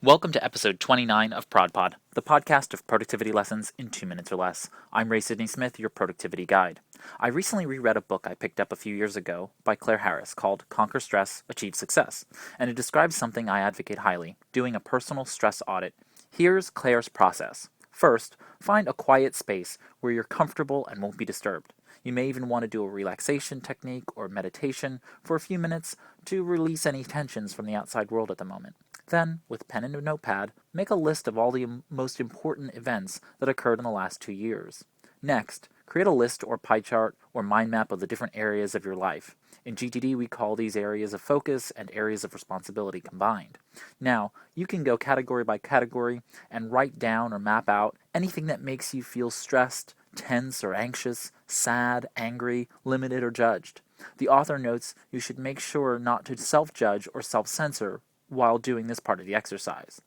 Welcome to episode 29 of ProdPod, the podcast of productivity lessons in 2 minutes or less. I'm Sidney-Smith, your productivity guide. I recently reread a book I picked up a few years ago by Clare called Conquer Stress, Achieve Success, and it describes something I advocate highly, doing a personal stress audit. Here's Clare's process. First, find a quiet space where you're comfortable and won't be disturbed. You may even want to do a relaxation technique or meditation for a few minutes to release any tensions from the outside world at the moment. Then, with pen and a notepad, make a list of all the most important events that occurred in the last 2 years. Next, create a list or pie chart or mind map of the different areas of your life. In GTD, we call these areas of focus and areas of responsibility combined. Now, you can go category by category and write down or map out anything that makes you feel stressed, tense or anxious, sad, angry, limited, or judged. The author notes you should make sure not to self-judge or self-censor while doing this part of the exercise.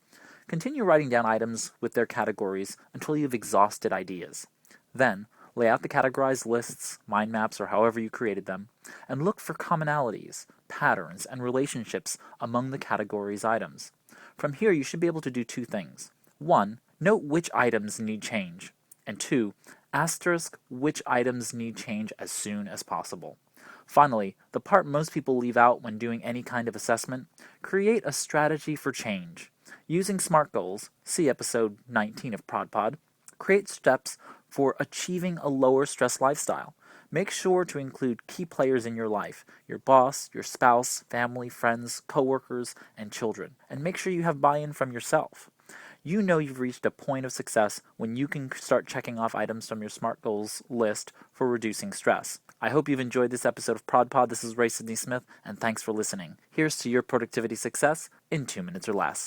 Continue writing down items with their categories until you've exhausted ideas. Then, lay out the categorized lists, mind maps, or however you created them, and look for commonalities, patterns, and relationships among the categories' items. From here, you should be able to do two things. 1. Note which items need change. And 2. Asterisk which items need change as soon as possible. Finally, the part most people leave out when doing any kind of assessment, create a strategy for change. Using SMART goals, see episode 19 of ProdPod, create steps for achieving a lower stress lifestyle. Make sure to include key players in your life, your boss, your spouse, family, friends, coworkers, and children, and make sure you have buy-in from yourself. You know you've reached a point of success when you can start checking off items from your SMART goals list for reducing stress. I hope you've enjoyed this episode of ProdPod. This is Sidney-Smith, and thanks for listening. Here's to your productivity success in 2 minutes or less.